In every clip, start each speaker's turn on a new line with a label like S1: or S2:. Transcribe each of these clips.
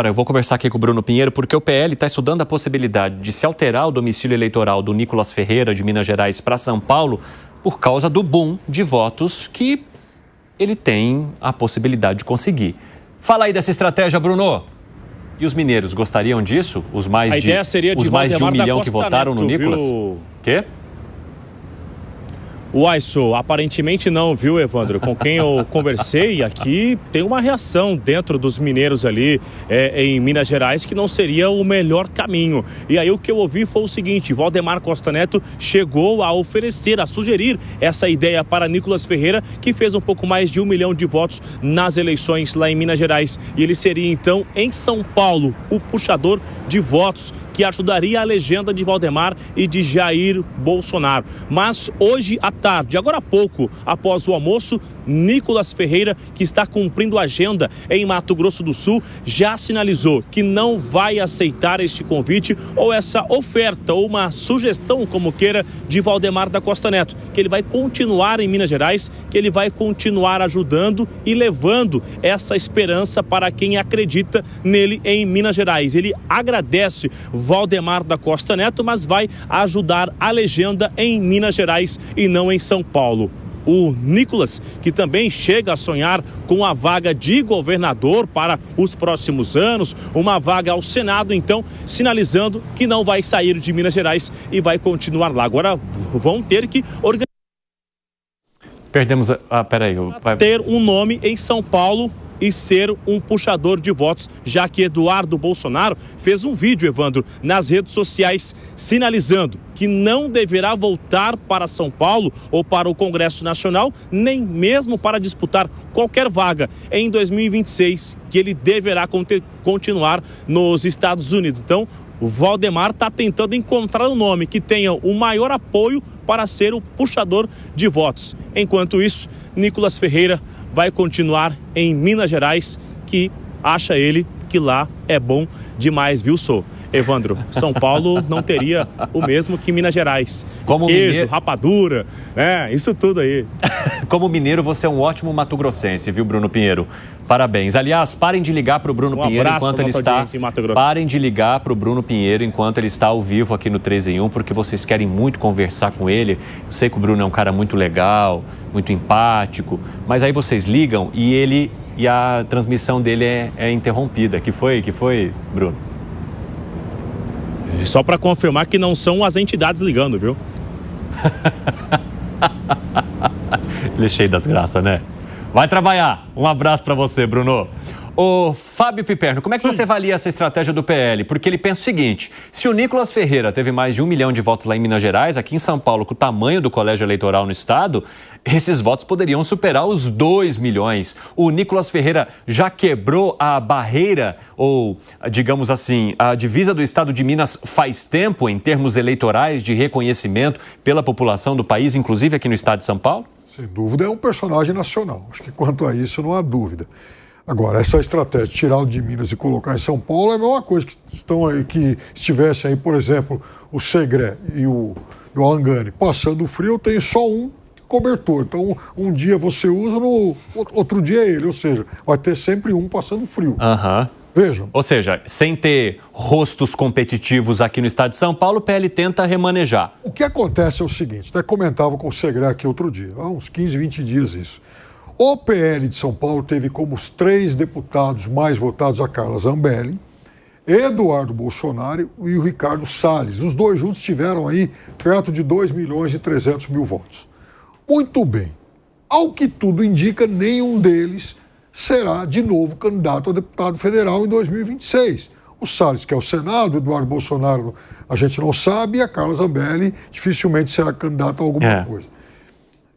S1: Eu vou conversar aqui com o Bruno Pinheiro, porque o PL está estudando a possibilidade de se alterar o domicílio eleitoral do Nicolas Ferreira, de Minas Gerais, para São Paulo, por causa do boom de votos que ele tem a possibilidade de conseguir. Fala aí dessa estratégia, Bruno. E os mineiros gostariam disso? Os mais de 1 milhão que votaram no Nicolas? Quê?
S2: Uaisso, aparentemente não, viu, Evandro? Com quem eu conversei aqui, tem uma reação dentro dos mineiros ali em Minas Gerais que não seria o melhor caminho. E aí o que eu ouvi foi o seguinte: Valdemar Costa Neto chegou a oferecer, a sugerir essa ideia para Nicolas Ferreira, que fez um pouco mais de 1 milhão de votos nas eleições lá em Minas Gerais. E ele seria então em São Paulo o puxador de votos que ajudaria a legenda de Valdemar e de Jair Bolsonaro. Mas hoje à tarde, agora há pouco, após o almoço, Nicolas Ferreira, que está cumprindo agenda em Mato Grosso do Sul, já sinalizou que não vai aceitar este convite ou essa oferta ou uma sugestão, como queira, de Valdemar da Costa Neto, que ele vai continuar em Minas Gerais, que ele vai continuar ajudando e levando essa esperança para quem acredita nele em Minas Gerais. Ele agradece Valdemar da Costa Neto, mas vai ajudar a legenda em Minas Gerais e não em São Paulo. O Nicolas, que também chega a sonhar com a vaga de governador para os próximos anos, uma vaga ao Senado, então, sinalizando que não vai sair de Minas Gerais e vai continuar lá. Agora vão ter que organizar.
S1: Perdemos
S2: ter um nome em São Paulo e ser um puxador de votos, já que Eduardo Bolsonaro fez um vídeo, Evandro, nas redes sociais, sinalizando que não deverá voltar para São Paulo ou para o Congresso Nacional, nem mesmo para disputar qualquer vaga em 2026, que ele deverá continuar nos Estados Unidos. Então, o Valdemar está tentando encontrar um nome que tenha o maior apoio para ser o puxador de votos. Enquanto isso, Nicolas Ferreira vai continuar em Minas Gerais, que acha ele que lá é bom demais, viu, Evandro? São Paulo não teria o mesmo que Minas Gerais.
S1: Como
S2: queijo,
S1: mineiro...
S2: rapadura, isso tudo aí.
S1: Como mineiro, você é um ótimo mato-grossense, viu, Bruno Pinheiro? Parabéns. Aliás, parem de ligar para o Bruno Pinheiro enquanto ele está... Parem de ligar para o Bruno Pinheiro enquanto ele está ao vivo aqui no 3 em 1, porque vocês querem muito conversar com ele. Eu sei que o Bruno é um cara muito legal, muito empático, mas aí vocês ligam e a transmissão dele é interrompida. Que foi, Bruno?
S2: Só para confirmar que não são as entidades ligando, viu?
S1: Ele é cheio das graças, né? Vai trabalhar. Um abraço para você, Bruno. Ô, Fábio Piperno, como é que você avalia essa estratégia do PL? Porque ele pensa o seguinte: se o Nicolas Ferreira teve mais de 1 milhão de votos lá em Minas Gerais, aqui em São Paulo, com o tamanho do colégio eleitoral no estado, esses votos poderiam superar os 2 milhões. O Nicolas Ferreira já quebrou a barreira, ou, digamos assim, a divisa do estado de Minas faz tempo, em termos eleitorais, de reconhecimento pela população do país, inclusive aqui no estado de São Paulo?
S3: Sem dúvida, é um personagem nacional. Acho que quanto a isso não há dúvida. Agora, essa estratégia de tirar o de Minas e colocar em São Paulo é a mesma coisa que estivessem aí, por exemplo, o Segré e o Angani passando frio, tem só um cobertor. Então, um dia você usa, no outro dia é ele. Ou seja, vai ter sempre um passando frio. Vejam.
S1: Ou seja, sem ter rostos competitivos aqui no estado de São Paulo, o PL tenta remanejar.
S3: O que acontece é o seguinte, até comentava com o Segré aqui outro dia, há uns 15, 20 dias isso. O PL de São Paulo teve como os 3 deputados mais votados a Carla Zambelli, Eduardo Bolsonaro e o Ricardo Salles. Os dois juntos tiveram aí perto de 2.300.000 votos. Muito bem. Ao que tudo indica, nenhum deles será de novo candidato a deputado federal em 2026. O Salles, que é o Senado, o Eduardo Bolsonaro, a gente não sabe, e a Carla Zambelli dificilmente será candidata a alguma coisa.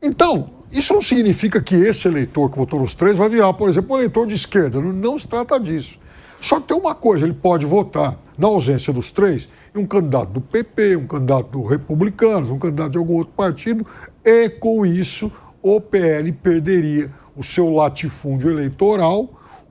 S3: Então, isso não significa que esse eleitor que votou nos 3 vai virar, por exemplo, um eleitor de esquerda. Não se trata disso. Só que tem uma coisa, ele pode votar, na ausência dos 3, em um candidato do PP, um candidato do Republicanos, um candidato de algum outro partido, e com isso o PL perderia o seu latifúndio eleitoral,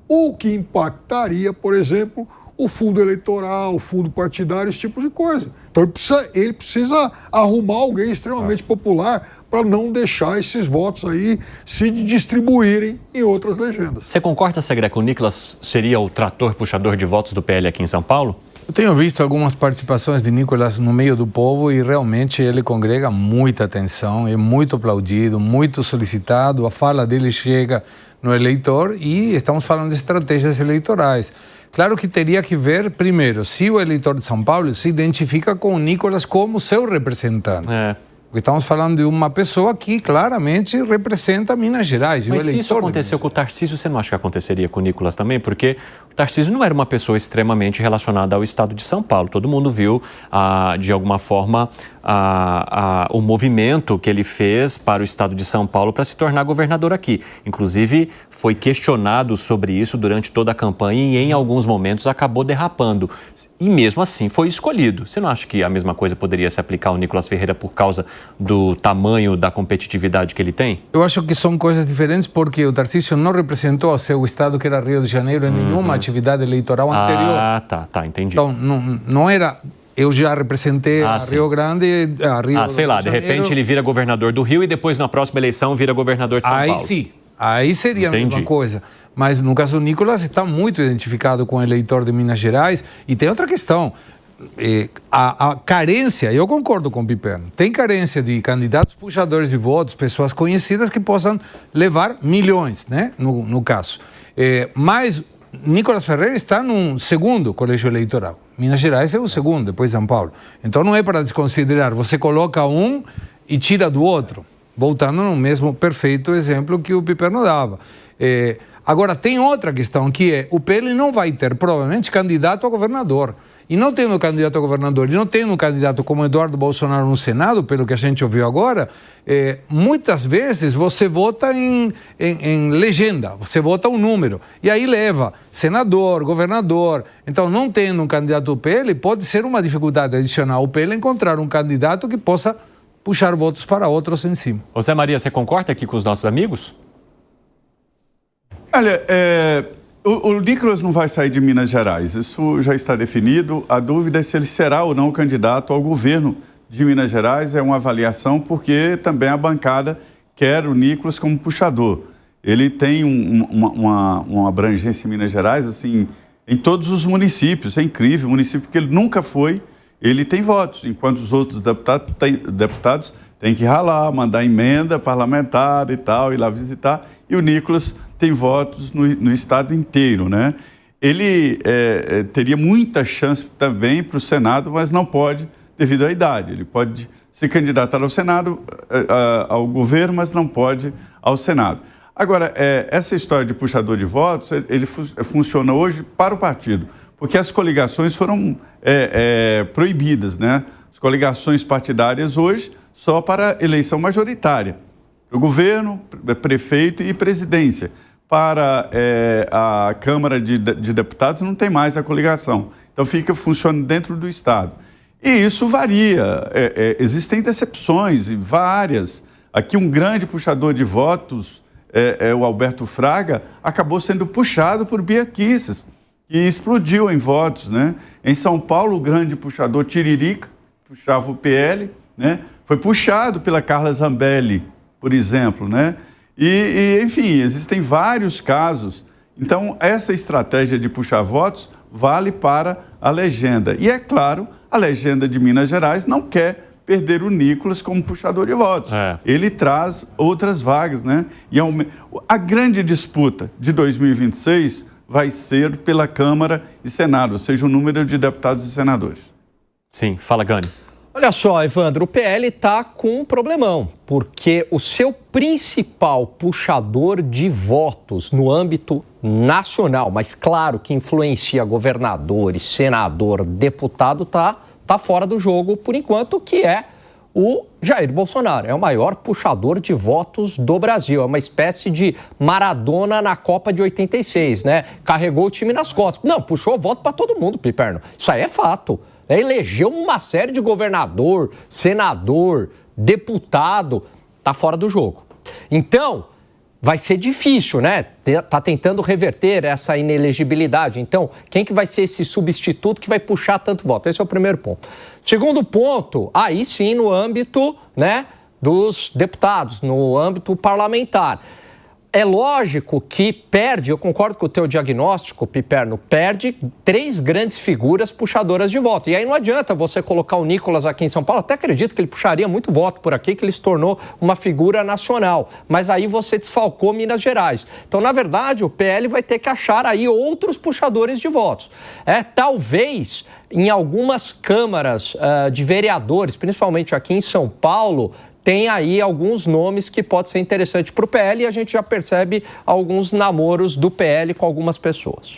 S3: o que impactaria, por exemplo, o fundo eleitoral, o fundo partidário, esse tipo de coisa. Então ele precisa arrumar alguém extremamente popular para não deixar esses votos aí se distribuírem em outras legendas.
S1: Você concorda, Segré, que o Nicolas seria o trator puxador de votos do PL aqui em São Paulo?
S4: Eu tenho visto algumas participações de Nicolas no meio do povo e realmente ele congrega muita atenção, é muito aplaudido, muito solicitado, a fala dele chega no eleitor e estamos falando de estratégias eleitorais. Claro que teria que ver, primeiro, se o eleitor de São Paulo se identifica com o Nicolas como seu representante. Porque estamos falando de uma pessoa que claramente representa Minas Gerais.
S1: Mas se isso aconteceu com o Tarcísio, você não acha que aconteceria com o Nicolas também? Porque o Tarcísio não era uma pessoa extremamente relacionada ao estado de São Paulo. Todo mundo viu, de alguma forma, o movimento que ele fez para o estado de São Paulo para se tornar governador aqui. Inclusive, foi questionado sobre isso durante toda a campanha e, em alguns momentos, acabou derrapando. E, mesmo assim, foi escolhido. Você não acha que a mesma coisa poderia se aplicar ao Nicolas Ferreira por causa do tamanho da competitividade que ele tem?
S4: Eu acho que são coisas diferentes porque o Tarcísio não representou o seu estado, que era Rio de Janeiro, em nenhuma atividade eleitoral anterior.
S1: Tá, entendi.
S4: Então, não era... Eu já representei a Rio Grande, a Rio
S1: sei lá, de repente ele vira governador do Rio e depois na próxima eleição vira governador de São Paulo.
S4: Aí sim, aí seria a mesma coisa. Mas no caso do Nicolas está muito identificado com o eleitor de Minas Gerais. E tem outra questão, a carência, eu concordo com o Piperno, tem carência de candidatos puxadores de votos, pessoas conhecidas que possam levar milhões, né, no caso. Mas Nicolas Ferreira está num segundo colégio eleitoral. Minas Gerais é o segundo, depois São Paulo. Então não é para desconsiderar. Você coloca um e tira do outro. Voltando no mesmo perfeito exemplo que o Piperno dava. Agora, tem outra questão, que é o PL não vai ter, provavelmente, candidato a governador. E não tendo candidato a governador, e não tendo um candidato como Eduardo Bolsonaro no Senado, pelo que a gente ouviu agora, muitas vezes você vota em legenda, você vota um número. E aí leva senador, governador. Então, não tendo um candidato ao PL, pode ser uma dificuldade adicional ao PL encontrar um candidato que possa puxar votos para outros em cima.
S1: José Maria, você concorda aqui com os nossos amigos?
S5: Olha, o Nicolas não vai sair de Minas Gerais, isso já está definido. A dúvida é se ele será ou não candidato ao governo de Minas Gerais. É uma avaliação porque também a bancada quer o Nicolas como puxador. Ele tem uma abrangência em Minas Gerais, assim, em todos os municípios. É incrível, município que ele nunca foi, ele tem votos, enquanto os outros deputados têm que ralar, mandar emenda parlamentar e tal, ir lá visitar. E o Nicolas tem votos no estado inteiro, né? Ele teria muita chance também para o Senado, mas não pode devido à idade. Ele pode se candidatar ao Senado, ao governo, mas não pode ao Senado. Agora, essa história de puxador de votos, ele funciona hoje para o partido, porque as coligações foram proibidas, né? As coligações partidárias hoje só para eleição majoritária. O governo, prefeito e presidência. Para a Câmara de Deputados não tem mais a coligação. Então funciona dentro do Estado. E isso varia. Existem decepções, várias. Aqui um grande puxador de votos, o Alberto Fraga, acabou sendo puxado por Bia Kicis, que explodiu em votos, né? Em São Paulo, o grande puxador Tiririca, puxava o PL, né? Foi puxado pela Carla Zambelli, por exemplo, né? Enfim, existem vários casos. Então, essa estratégia de puxar votos vale para a legenda. E, é claro, a legenda de Minas Gerais não quer perder o Nicolas como puxador de votos. Ele traz outras vagas, né? E a grande disputa de 2026 vai ser pela Câmara e Senado, ou seja, o número de deputados e senadores.
S1: Sim, fala, Gani.
S6: Olha só, Evandro, o PL está com um problemão, porque o seu principal puxador de votos no âmbito nacional, mas claro que influencia governadores, senador, deputado, tá fora do jogo por enquanto, que é o Jair Bolsonaro. É o maior puxador de votos do Brasil. É uma espécie de Maradona na Copa de 86, né? Carregou o time nas costas. Não, puxou voto para todo mundo, Piperno. Isso aí é fato. Elegeu uma série de governador, senador, deputado, tá fora do jogo. Então, vai ser difícil, né? Tá tentando reverter essa inelegibilidade. Então, quem que vai ser esse substituto que vai puxar tanto voto? Esse é o primeiro ponto. Segundo ponto, aí sim no âmbito, né, dos deputados, no âmbito parlamentar. É lógico que perde, eu concordo com o teu diagnóstico, Piperno, perde 3 grandes figuras puxadoras de voto. E aí não adianta você colocar o Nicolas aqui em São Paulo, até acredito que ele puxaria muito voto por aqui, que ele se tornou uma figura nacional. Mas aí você desfalcou Minas Gerais. Então, na verdade, o PL vai ter que achar aí outros puxadores de votos. Talvez em algumas câmaras de vereadores, principalmente aqui em São Paulo, tem aí alguns nomes que pode ser interessante para o PL e a gente já percebe alguns namoros do PL com algumas pessoas.